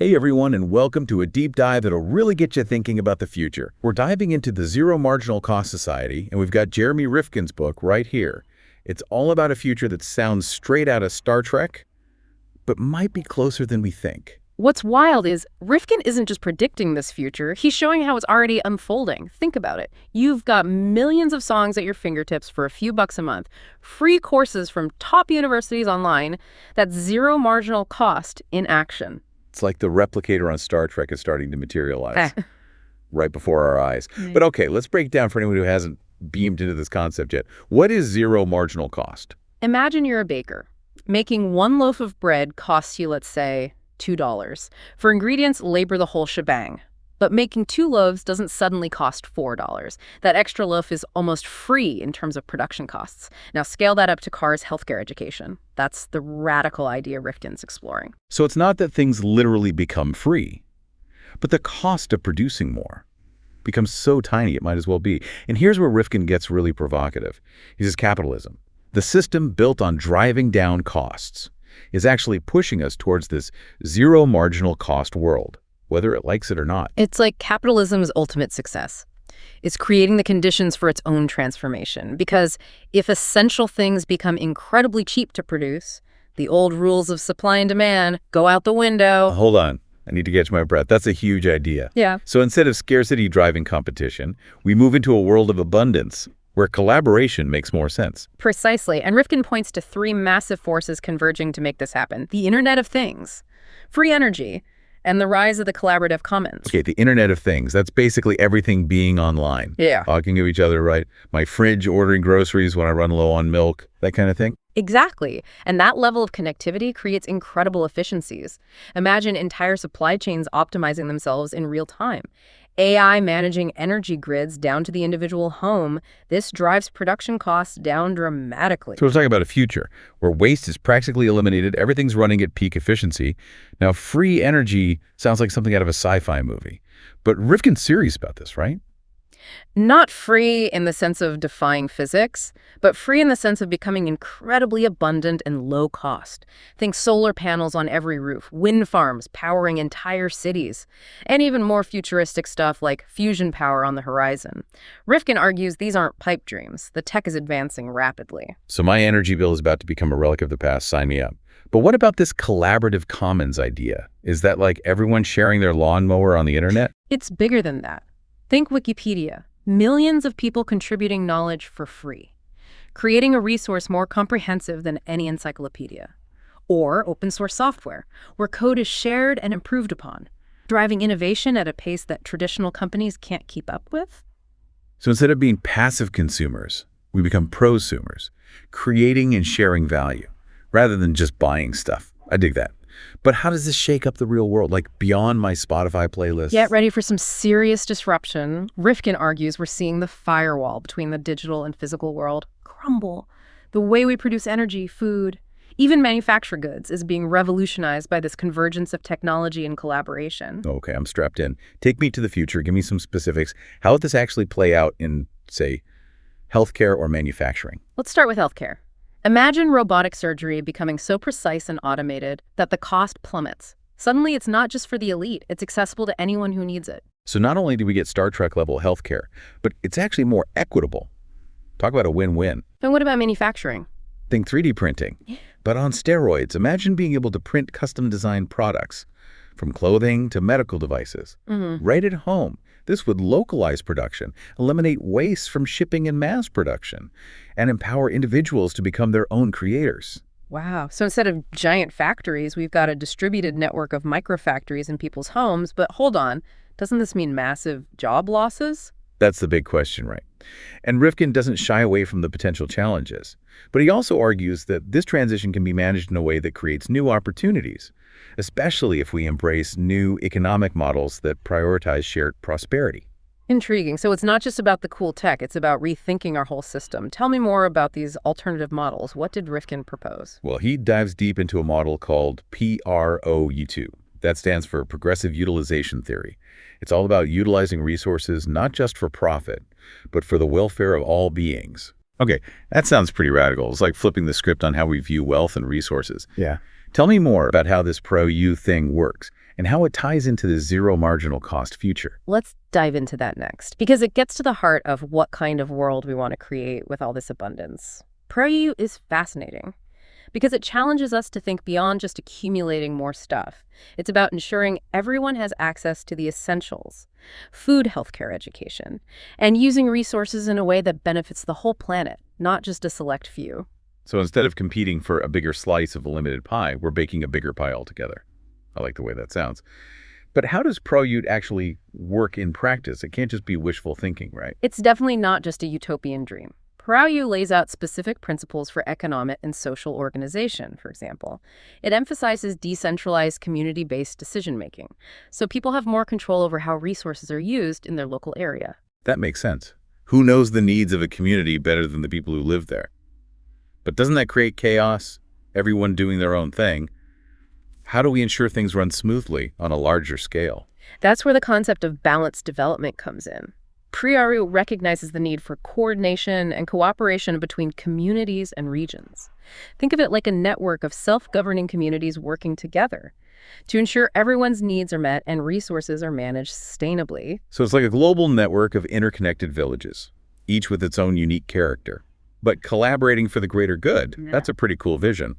Hey everyone, and welcome to a deep dive that'll really get you thinking about the future. We're diving into the Zero Marginal Cost Society, and we've got Jeremy Rifkin's book right here. It's all about a future that sounds straight out of Star Trek, but might be closer than we think. What's wild is Rifkin isn't just predicting this future, he's showing how it's already unfolding. Think about it. You've got millions of songs at your fingertips for a few bucks a month, free courses from top universities online, that's zero marginal cost in action. It's like the replicator on Star Trek is starting to materialize right before our eyes. But okay, let's break it down for anyone who hasn't beamed into this concept yet. What is zero marginal cost? Imagine you're a baker. Making one loaf of bread costs you, let's say, $2. For ingredients, labor the whole shebang. But making 2 loaves doesn't suddenly cost $4. That extra loaf is almost free in terms of production costs. Now scale that up to cars, healthcare, education. That's the radical idea Rifkin's exploring. So it's not that things literally become free, but the cost of producing more becomes so tiny it might as well be. And here's where Rifkin gets really provocative. He says capitalism, the system built on driving down costs, is actually pushing us towards this zero marginal cost world, whether it likes it or not. It's like capitalism's ultimate success. It's creating the conditions for its own transformation. Because if essential things become incredibly cheap to produce, the old rules of supply and demand go out the window. Hold on. I need to catch my breath. That's a huge idea. Yeah. So instead of scarcity driving competition, we move into a world of abundance where collaboration makes more sense. Precisely. And Rifkin points to 3 massive forces converging to make this happen. The Internet of Things, free energy, and the rise of the collaborative commons. Okay, the Internet of Things. That's basically everything being online. Yeah. Talking to each other, right? My fridge ordering groceries when I run low on milk, that kind of thing. Exactly. And that level of connectivity creates incredible efficiencies. Imagine entire supply chains optimizing themselves in real time. AI managing energy grids down to the individual home. This drives production costs down dramatically. So we're talking about a future where waste is practically eliminated, everything's running at peak efficiency. Now, free energy sounds like something out of a sci-fi movie. But Rifkin's serious about this, right? Not free in the sense of defying physics, but free in the sense of becoming incredibly abundant and low cost. Think solar panels on every roof, wind farms powering entire cities, and even more futuristic stuff like fusion power on the horizon. Rifkin argues these aren't pipe dreams. The tech is advancing rapidly. So my energy bill is about to become a relic of the past. Sign me up. But what about this collaborative commons idea? Is that like everyone sharing their lawnmower on the internet? It's bigger than that. Think Wikipedia. Millions of people contributing knowledge for free, creating a resource more comprehensive than any encyclopedia. Or open source software, where code is shared and improved upon, driving innovation at a pace that traditional companies can't keep up with. So instead of being passive consumers, we become prosumers, creating and sharing value, rather than just buying stuff. I dig that. But how does this shake up the real world, like beyond my Spotify playlist? Get ready for some serious disruption. Rifkin argues we're seeing the firewall between the digital and physical world crumble. The way we produce energy, food, even manufacture goods is being revolutionized by this convergence of technology and collaboration. Okay, I'm strapped in. Take me to the future. Give me some specifics. How would this actually play out in, say, healthcare or manufacturing? Let's start with healthcare. Imagine robotic surgery becoming so precise and automated that the cost plummets. Suddenly, it's not just for the elite, it's accessible to anyone who needs it. So not only do we get Star Trek level healthcare, but it's actually more equitable. Talk about a win-win. And what about manufacturing? Think 3D printing, but on steroids. Imagine being able to print custom designed products, from clothing to medical devices, right at home. This would localize production, eliminate waste from shipping and mass production, and empower individuals to become their own creators. Wow. So instead of giant factories, we've got a distributed network of microfactories in people's homes. But hold on, doesn't this mean massive job losses? That's the big question, right? And Rifkin doesn't shy away from the potential challenges. But he also argues that this transition can be managed in a way that creates new opportunities, especially if we embrace new economic models that prioritize shared prosperity. Intriguing. So it's not just about the cool tech, it's about rethinking our whole system. Tell me more about these alternative models. What did Rifkin propose? Well, he dives deep into a model called PROU2. That stands for Progressive Utilization Theory. It's all about utilizing resources not just for profit, but for the welfare of all beings. Okay, that sounds pretty radical. It's like flipping the script on how we view wealth and resources. Yeah. Tell me more about how this pro-you thing works and how it ties into the zero marginal cost future. Let's dive into that next, because it gets to the heart of what kind of world we want to create with all this abundance. Prout is fascinating because it challenges us to think beyond just accumulating more stuff. It's about ensuring everyone has access to the essentials, food, healthcare, education, and using resources in a way that benefits the whole planet, not just a select few. So instead of competing for a bigger slice of a limited pie, we're baking a bigger pie altogether. I like the way that sounds. But how does Prout actually work in practice? It can't just be wishful thinking, right? It's definitely not just a utopian dream. Prout lays out specific principles for economic and social organization, for example. It emphasizes decentralized, community-based decision-making, so people have more control over how resources are used in their local area. That makes sense. Who knows the needs of a community better than the people who live there? But doesn't that create chaos? Everyone doing their own thing? How do we ensure things run smoothly on a larger scale? That's where the concept of balanced development comes in. Prout recognizes the need for coordination and cooperation between communities and regions. Think of it like a network of self-governing communities working together to ensure everyone's needs are met and resources are managed sustainably. So it's like a global network of interconnected villages, each with its own unique character, but collaborating for the greater good. Yeah. That's a pretty cool vision.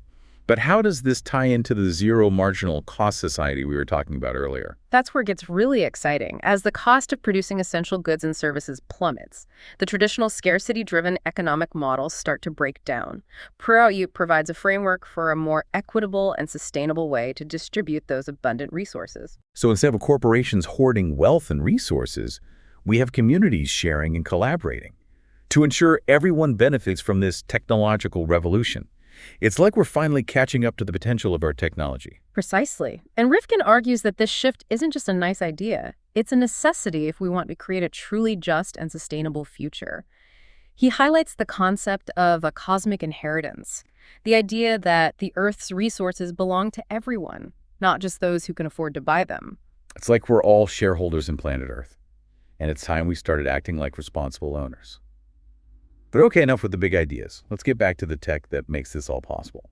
But how does this tie into the zero marginal cost society we were talking about earlier? That's where it gets really exciting. As the cost of producing essential goods and services plummets, the traditional scarcity-driven economic models start to break down. Prout provides a framework for a more equitable and sustainable way to distribute those abundant resources. So instead of corporations hoarding wealth and resources, we have communities sharing and collaborating to ensure everyone benefits from this technological revolution. It's like we're finally catching up to the potential of our technology. Precisely. And Rifkin argues that this shift isn't just a nice idea. It's a necessity if we want to create a truly just and sustainable future. He highlights the concept of a cosmic inheritance, the idea that the Earth's resources belong to everyone, not just those who can afford to buy them. It's like we're all shareholders in planet Earth, and it's time we started acting like responsible owners. But okay, enough with the big ideas. Let's get back to the tech that makes this all possible.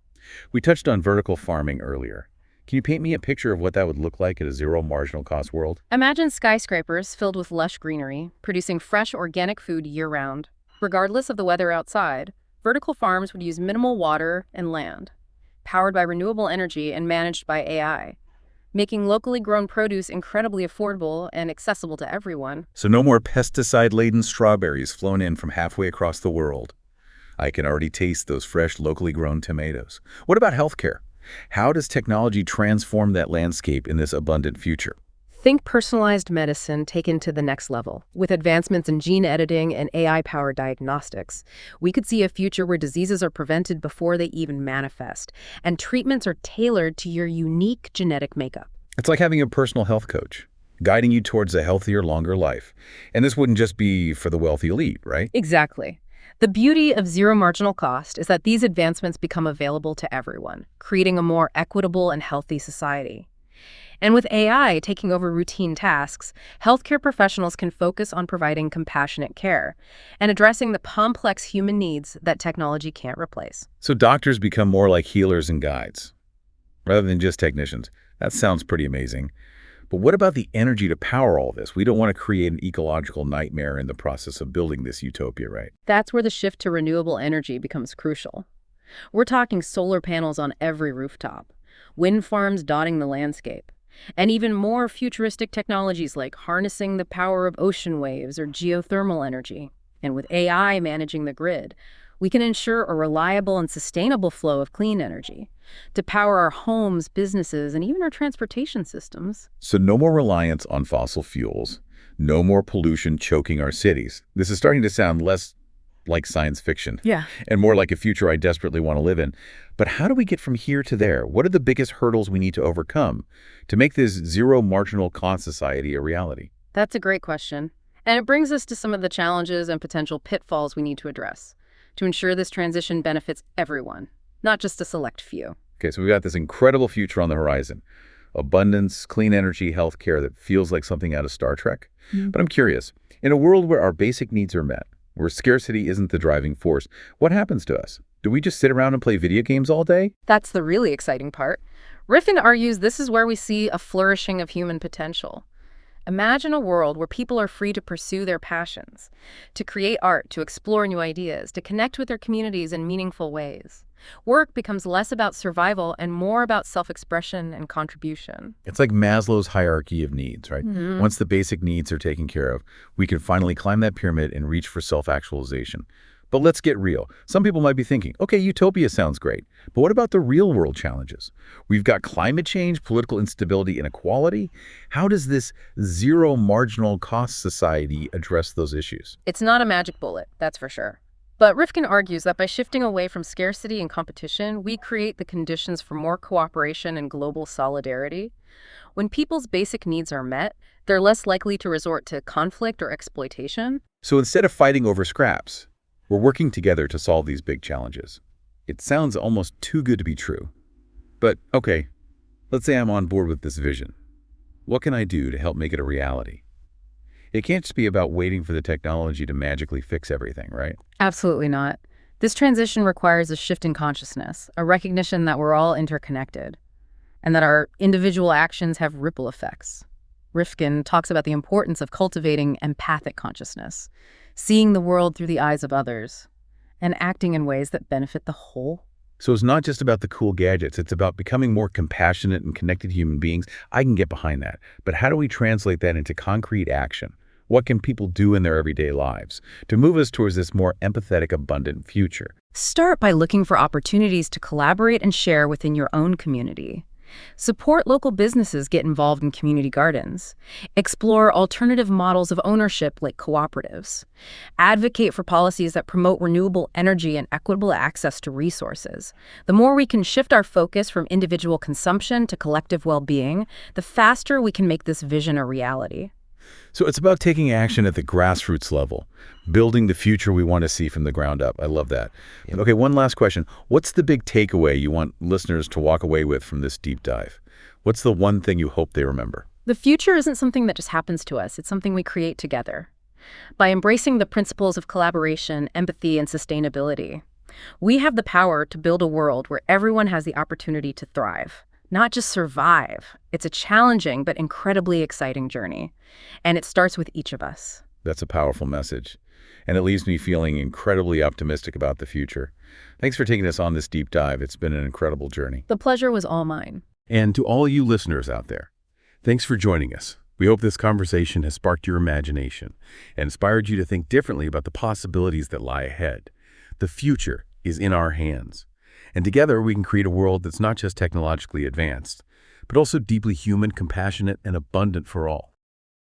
We touched on vertical farming earlier. Can you paint me a picture of what that would look like in a zero marginal cost world? Imagine skyscrapers filled with lush greenery, producing fresh organic food year-round. Regardless of the weather outside, vertical farms would use minimal water and land, powered by renewable energy and managed by AI, making locally grown produce incredibly affordable and accessible to everyone. So no more pesticide-laden strawberries flown in from halfway across the world. I can already taste those fresh, locally grown tomatoes. What about healthcare? How does technology transform that landscape in this abundant future? Think personalized medicine taken to the next level. With advancements in gene editing and AI-powered diagnostics, we could see a future where diseases are prevented before they even manifest, and treatments are tailored to your unique genetic makeup. It's like having a personal health coach, guiding you towards a healthier, longer life. And this wouldn't just be for the wealthy elite, right? Exactly. The beauty of zero marginal cost is that these advancements become available to everyone, creating a more equitable and healthy society. And with AI taking over routine tasks, healthcare professionals can focus on providing compassionate care and addressing the complex human needs that technology can't replace. So doctors become more like healers and guides, rather than just technicians. That sounds pretty amazing. But what about the energy to power all this? We don't want to create an ecological nightmare in the process of building this utopia, right? That's where the shift to renewable energy becomes crucial. We're talking solar panels on every rooftop, wind farms dotting the landscape, and even more futuristic technologies like harnessing the power of ocean waves or geothermal energy. And with AI managing the grid, we can ensure a reliable and sustainable flow of clean energy to power our homes, businesses, and even our transportation systems. So no more reliance on fossil fuels, no more pollution choking our cities. This is starting to sound less like science fiction. Yeah. And more like a future I desperately want to live in. But how do we get from here to there? What are the biggest hurdles we need to overcome to make this zero marginal cost society a reality? That's a great question. And it brings us to some of the challenges and potential pitfalls we need to address to ensure this transition benefits everyone, not just a select few. Okay, so we've got this incredible future on the horizon. Abundance, clean energy, healthcare that feels like something out of Star Trek. But I'm curious, in a world where our basic needs are met, where scarcity isn't the driving force, what happens to us? Do we just sit around and play video games all day? That's the really exciting part. Rifkin argues this is where we see a flourishing of human potential. Imagine a world where people are free to pursue their passions, to create art, to explore new ideas, to connect with their communities in meaningful ways. Work becomes less about survival and more about self-expression and contribution. It's like Maslow's hierarchy of needs, right? Once the basic needs are taken care of, we can finally climb that pyramid and reach for self-actualization. But let's get real. Some people might be thinking, okay, utopia sounds great, but what about the real-world challenges? We've got climate change, political instability, inequality. How does this zero marginal cost society address those issues? It's not a magic bullet, that's for sure. But Rifkin argues that by shifting away from scarcity and competition, we create the conditions for more cooperation and global solidarity. When people's basic needs are met, they're less likely to resort to conflict or exploitation. So instead of fighting over scraps, we're working together to solve these big challenges. It sounds almost too good to be true. But okay, let's say I'm on board with this vision. What can I do to help make it a reality? It can't just be about waiting for the technology to magically fix everything, right? Absolutely not. This transition requires a shift in consciousness, a recognition that we're all interconnected, and that our individual actions have ripple effects. Rifkin talks about the importance of cultivating empathic consciousness, seeing the world through the eyes of others, and acting in ways that benefit the whole. So it's not just about the cool gadgets, it's about becoming more compassionate and connected human beings. I can get behind that. But how do we translate that into concrete action? What can people do in their everyday lives to move us towards this more empathetic, abundant future? Start by looking for opportunities to collaborate and share within your own community. Support local businesses get involved in community gardens. Explore alternative models of ownership like cooperatives. Advocate for policies that promote renewable energy and equitable access to resources. The more we can shift our focus from individual consumption to collective well-being, the faster we can make this vision a reality. So it's about taking action at the grassroots level, building the future we want to see from the ground up. I love that. Okay, one last question. What's the big takeaway you want listeners to walk away with from this deep dive? What's the one thing you hope they remember? The future isn't something that just happens to us. It's something we create together. By embracing the principles of collaboration, empathy, and sustainability, we have the power to build a world where everyone has the opportunity to thrive. Not just survive. It's a challenging but incredibly exciting journey. And it starts with each of us. That's a powerful message. And it leaves me feeling incredibly optimistic about the future. Thanks for taking us on this deep dive. It's been an incredible journey. The pleasure was all mine. And to all you listeners out there, thanks for joining us. We hope this conversation has sparked your imagination and inspired you to think differently about the possibilities that lie ahead. The future is in our hands. And together we can create a world that's not just technologically advanced, but also deeply human, compassionate, and abundant for all.